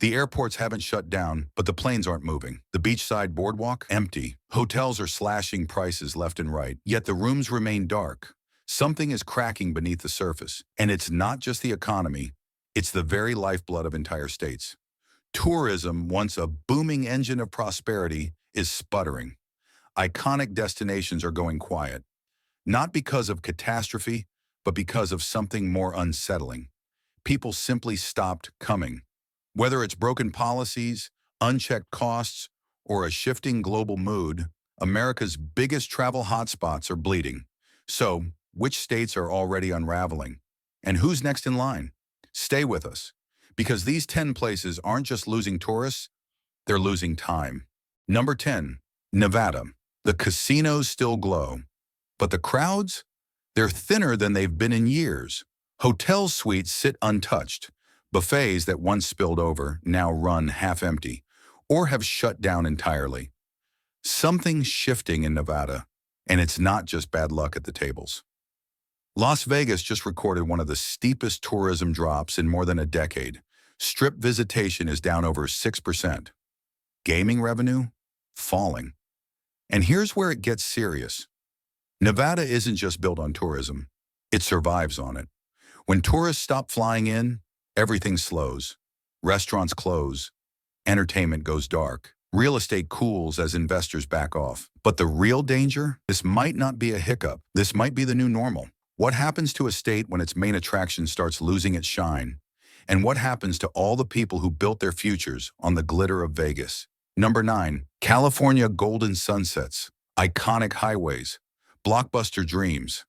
The airports haven't shut down, but the planes aren't moving. The beachside boardwalk, empty. Hotels are slashing prices left and right, yet the rooms remain dark. Something is cracking beneath the surface, and it's not just the economy, it's the very lifeblood of entire states. Tourism, once a booming engine of prosperity, is sputtering. Iconic destinations are going quiet, not because of catastrophe, but because of something more unsettling. People simply stopped coming. Whether it's broken policies, unchecked costs, or a shifting global mood, America's biggest travel hotspots are bleeding. So, which states are already unraveling? And who's next in line? Stay with us, because these 10 places aren't just losing tourists, they're losing time. Number 10, Nevada. The casinos still glow, but the crowds? They're thinner than they've been in years. Hotel suites sit untouched. Buffets that once spilled over now run half empty or have shut down entirely. Something's shifting in Nevada, and it's not just bad luck at the tables. Las Vegas just recorded one of the steepest tourism drops in more than a decade. Strip visitation is down over 6%. Gaming revenue? Falling. And here's where it gets serious. Nevada isn't just built on tourism. It survives on it. When tourists stop flying in, everything slows. Restaurants close. Entertainment goes dark. Real estate cools as investors back off. But the real danger? This might not be a hiccup. This might be the new normal. What happens to a state when its main attraction starts losing its shine? And what happens to all the people who built their futures on the glitter of Vegas? Number 9, California golden sunsets, iconic highways, blockbuster dreams.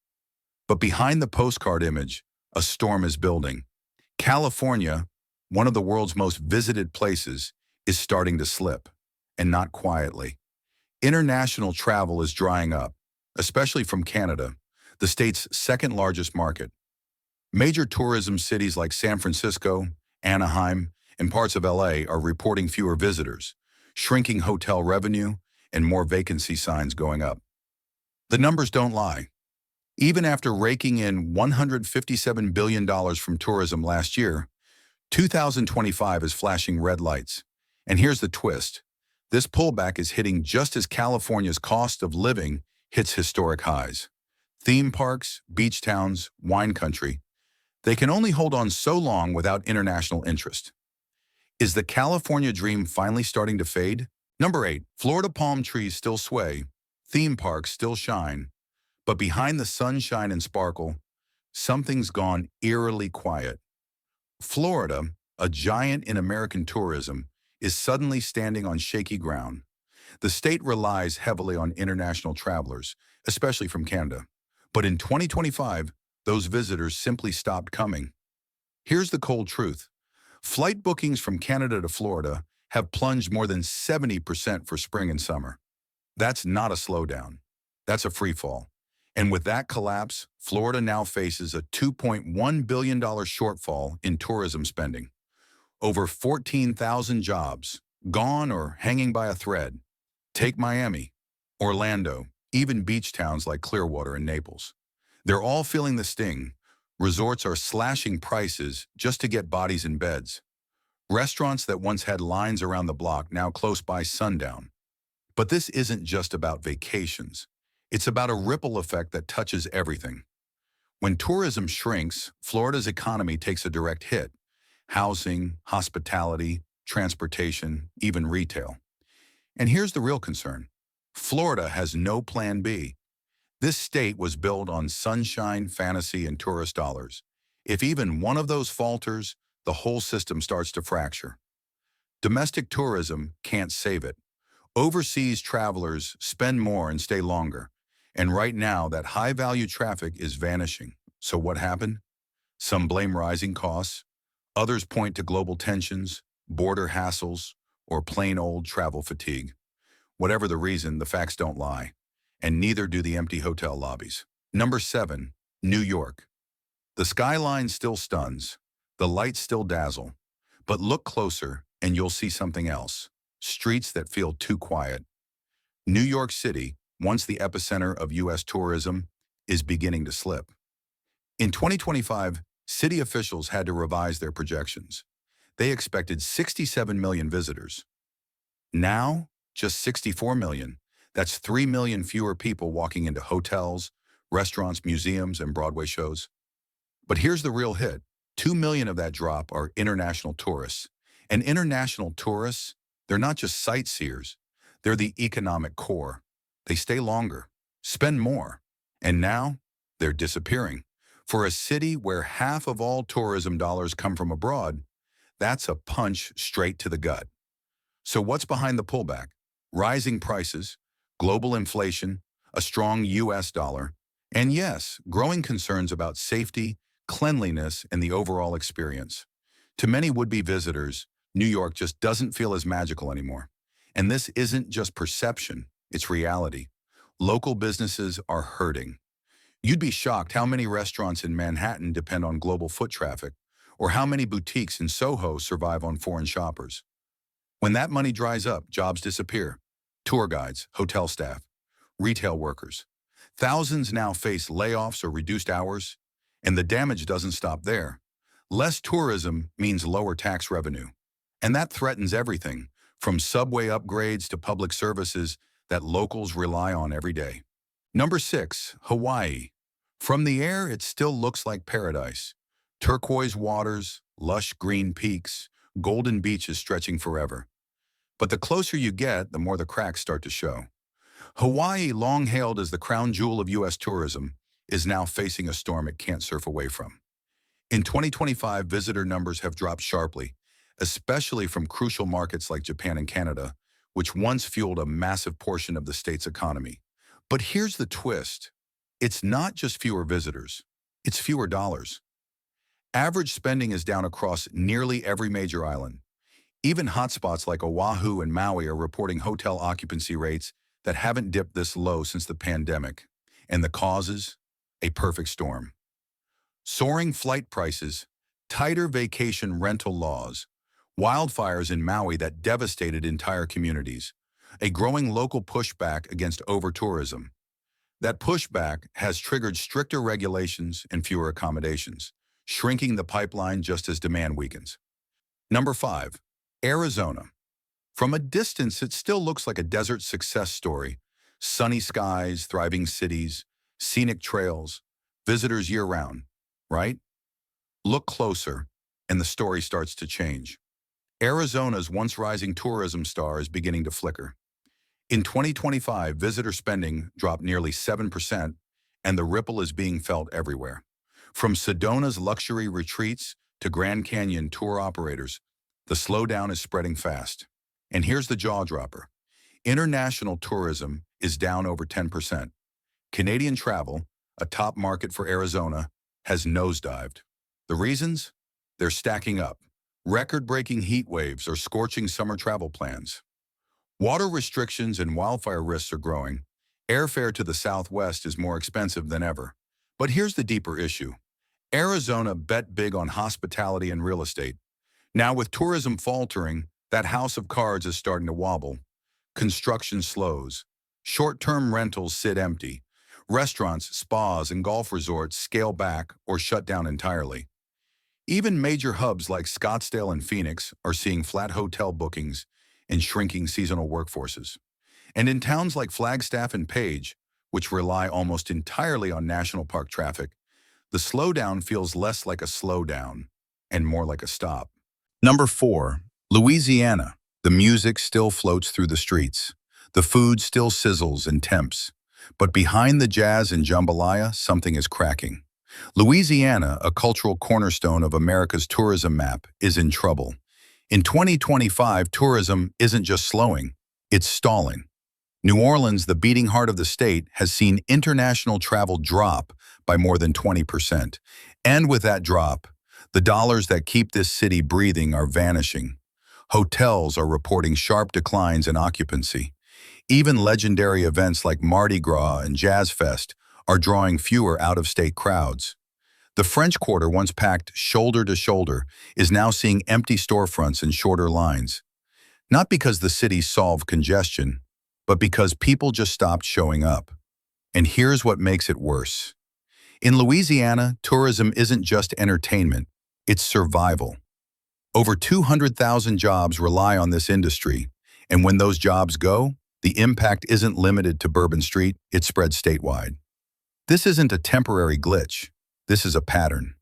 But behind the postcard image, a storm is building. California, one of the world's most visited places, is starting to slip, and not quietly. International travel is drying up, especially from Canada, the state's second largest market. Major tourism cities like San Francisco, Anaheim, and parts of LA are reporting fewer visitors, shrinking hotel revenue, and more vacancy signs going up. The numbers don't lie. Even after raking in $157 billion from tourism last year, 2025 is flashing red lights. And here's the twist. This pullback is hitting just as California's cost of living hits historic highs. Theme parks, beach towns, wine country, they can only hold on so long without international interest. Is the California dream finally starting to fade? Number 8, Florida palm trees still sway, theme parks still shine, but behind the sunshine and sparkle, something's gone eerily quiet. Florida, a giant in American tourism, is suddenly standing on shaky ground. The state relies heavily on international travelers, especially from Canada. But in 2025, those visitors simply stopped coming. Here's the cold truth. Flight bookings from Canada to Florida have plunged more than 70% for spring and summer. That's not a slowdown. That's a free fall. And with that collapse, Florida now faces a $2.1 billion shortfall in tourism spending. Over 14,000 jobs, gone or hanging by a thread. Take Miami, Orlando, even beach towns like Clearwater and Naples. They're all feeling the sting. Resorts are slashing prices just to get bodies in beds. Restaurants that once had lines around the block now close by sundown. But this isn't just about vacations. It's about a ripple effect that touches everything. When tourism shrinks, Florida's economy takes a direct hit. Housing, hospitality, transportation, even retail. And here's the real concern. Florida has no plan B. This state was built on sunshine, fantasy, and tourist dollars. If even one of those falters, the whole system starts to fracture. Domestic tourism can't save it. Overseas travelers spend more and stay longer. And right now, that high-value traffic is vanishing. So what happened? Some blame rising costs. Others point to global tensions, border hassles, or plain old travel fatigue. Whatever the reason, the facts don't lie. And neither do the empty hotel lobbies. Number 7, New York. The skyline still stuns. The lights still dazzle. But look closer and you'll see something else. Streets that feel too quiet. New York City, once the epicenter of U.S. tourism, is beginning to slip. In 2025, city officials had to revise their projections. They expected 67 million visitors. Now, just 64 million. That's 3 million fewer people walking into hotels, restaurants, museums, and Broadway shows. But here's the real hit. 2 million of that drop are international tourists. And international tourists, they're not just sightseers. They're the economic core. They stay longer, spend more, and now they're disappearing. For a city where half of all tourism dollars come from abroad, that's a punch straight to the gut. So what's behind the pullback? Rising prices, global inflation, a strong US dollar, and yes, growing concerns about safety, cleanliness, and the overall experience. To many would-be visitors, New York just doesn't feel as magical anymore. And this isn't just perception, it's reality. Local businesses are hurting. You'd be shocked how many restaurants in Manhattan depend on global foot traffic, or how many boutiques in Soho survive on foreign shoppers. When that money dries up, jobs disappear. Tour guides, hotel staff, retail workers. Thousands now face layoffs or reduced hours, and the damage doesn't stop there. Less tourism means lower tax revenue. And that threatens everything, from subway upgrades to public services that locals rely on every day. Number 6, Hawaii. From the air, it still looks like paradise. Turquoise waters, lush green peaks, golden beaches stretching forever. But the closer you get, the more the cracks start to show. Hawaii, long hailed as the crown jewel of U.S. tourism, is now facing a storm it can't surf away from. In 2025, visitor numbers have dropped sharply, especially from crucial markets like Japan and Canada, which once fueled a massive portion of the state's economy. But here's the twist. It's not just fewer visitors, it's fewer dollars. Average spending is down across nearly every major island. Even hotspots like Oahu and Maui are reporting hotel occupancy rates that haven't dipped this low since the pandemic. And the causes? A perfect storm. Soaring flight prices, tighter vacation rental laws, wildfires in Maui that devastated entire communities, a growing local pushback against over-tourism. That pushback has triggered stricter regulations and fewer accommodations, shrinking the pipeline just as demand weakens. Number 5, Arizona. From a distance, it still looks like a desert success story. Sunny skies, thriving cities, scenic trails, visitors year-round, right? Look closer, and the story starts to change. Arizona's once rising tourism star is beginning to flicker. In 2025, visitor spending dropped nearly 7%, and the ripple is being felt everywhere. From Sedona's luxury retreats to Grand Canyon tour operators, the slowdown is spreading fast. And here's the jaw-dropper. International tourism is down over 10%. Canadian travel, a top market for Arizona, has nosedived. The reasons? They're stacking up. Record-breaking heat waves or scorching summer travel plans. Water restrictions and wildfire risks are growing. Airfare to the southwest is more expensive than ever. But here's the deeper issue. Arizona bet big on hospitality and real estate. Now with tourism faltering, that house of cards is starting to wobble. Construction slows. Short-term rentals sit empty. Restaurants, spas, and golf resorts scale back or shut down entirely. Even major hubs like Scottsdale and Phoenix are seeing flat hotel bookings and shrinking seasonal workforces. And in towns like Flagstaff and Page, which rely almost entirely on national park traffic, the slowdown feels less like a slowdown and more like a stop. Number 4, Louisiana. The music still floats through the streets. The food still sizzles and tempts. But behind the jazz and jambalaya, something is cracking. Louisiana, a cultural cornerstone of America's tourism map, is in trouble. In 2025, tourism isn't just slowing, it's stalling. New Orleans, the beating heart of the state, has seen international travel drop by more than 20%. And with that drop, the dollars that keep this city breathing are vanishing. Hotels are reporting sharp declines in occupancy. Even legendary events like Mardi Gras and Jazz Fest are drawing fewer out-of-state crowds. The French Quarter, once packed shoulder to shoulder, is now seeing empty storefronts and shorter lines. Not because the city solved congestion, but because people just stopped showing up. And here's what makes it worse. In Louisiana, tourism isn't just entertainment, it's survival. Over 200,000 jobs rely on this industry, and when those jobs go, the impact isn't limited to Bourbon Street, it spreads statewide. This isn't a temporary glitch. This is a pattern.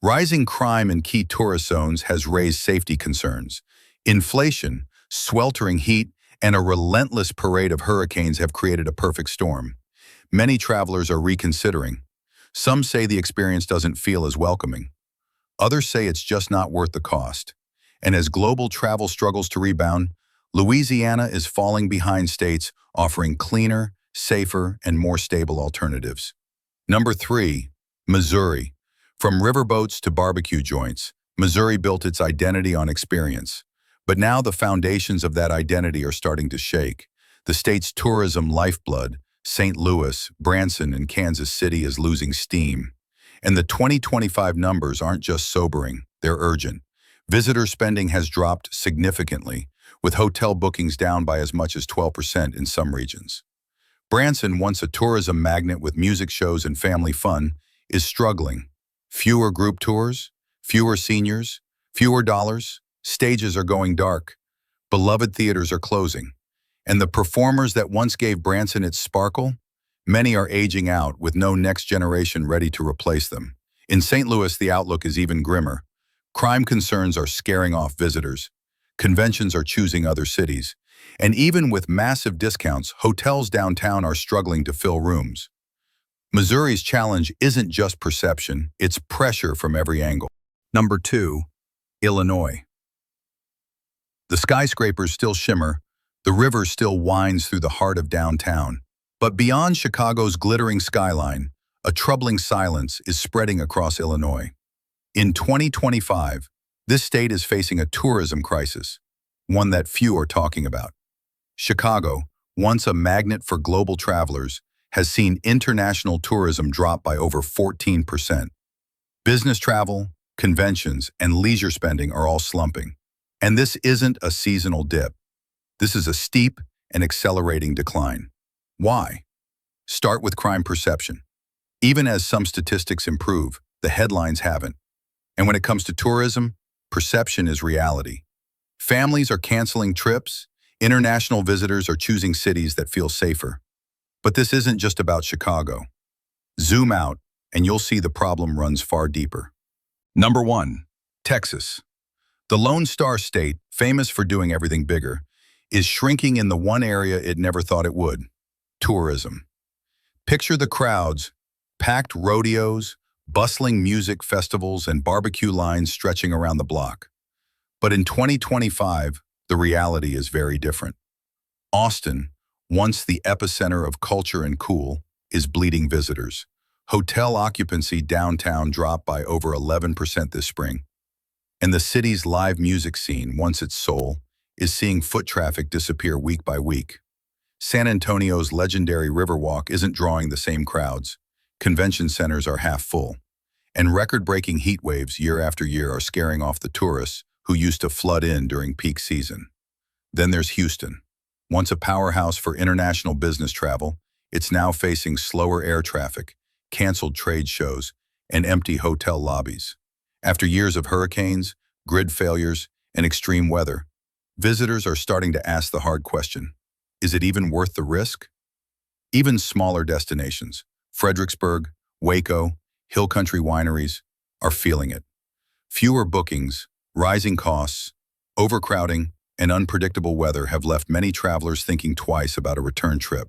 Rising crime in key tourist zones has raised safety concerns. Inflation, sweltering heat, and a relentless parade of hurricanes have created a perfect storm. Many travelers are reconsidering. Some say the experience doesn't feel as welcoming. Others say it's just not worth the cost. And as global travel struggles to rebound, Louisiana is falling behind states offering cleaner, safer, and more stable alternatives. Number 3, Missouri. From riverboats to barbecue joints, Missouri built its identity on experience. But now the foundations of that identity are starting to shake. The state's tourism lifeblood, St. Louis, Branson, and Kansas City, is losing steam. And the 2025 numbers aren't just sobering, they're urgent. Visitor spending has dropped significantly, with hotel bookings down by as much as 12% in some regions. Branson, once a tourism magnet with music shows and family fun, is struggling. Fewer group tours, fewer seniors, fewer dollars, stages are going dark, beloved theaters are closing, and the performers that once gave Branson its sparkle, many are aging out with no next generation ready to replace them. In St. Louis, the outlook is even grimmer. Crime concerns are scaring off visitors. Conventions are choosing other cities. And even with massive discounts, hotels downtown are struggling to fill rooms. Missouri's challenge isn't just perception, it's pressure from every angle. Number 2, Illinois. The skyscrapers still shimmer, the river still winds through the heart of downtown. But beyond Chicago's glittering skyline, a troubling silence is spreading across Illinois. In 2025, this state is facing a tourism crisis, one that few are talking about. Chicago, once a magnet for global travelers, has seen international tourism drop by over 14%. Business travel, conventions, and leisure spending are all slumping. And this isn't a seasonal dip. This is a steep and accelerating decline. Why? Start with crime perception. Even as some statistics improve, the headlines haven't. And when it comes to tourism, perception is reality. Families are canceling trips, international visitors are choosing cities that feel safer. But this isn't just about Chicago. Zoom out, and you'll see the problem runs far deeper. Number 1, Texas. The Lone Star State, famous for doing everything bigger, is shrinking in the one area it never thought it would: tourism. Picture the crowds, packed rodeos, bustling music festivals, and barbecue lines stretching around the block. But in 2025, the reality is very different. Austin, once the epicenter of culture and cool, is bleeding visitors. Hotel occupancy downtown dropped by over 11% this spring. And the city's live music scene, once its soul, is seeing foot traffic disappear week by week. San Antonio's legendary Riverwalk isn't drawing the same crowds. Convention centers are half full. And record-breaking heat waves year after year are scaring off the tourists who used to flood in during peak season. Then there's Houston. Once a powerhouse for international business travel, it's now facing slower air traffic, canceled trade shows, and empty hotel lobbies. After years of hurricanes, grid failures, and extreme weather, visitors are starting to ask the hard question: is it even worth the risk? Even smaller destinations, Fredericksburg, Waco, Hill Country wineries, are feeling it. Fewer bookings, rising costs, overcrowding, and unpredictable weather have left many travelers thinking twice about a return trip.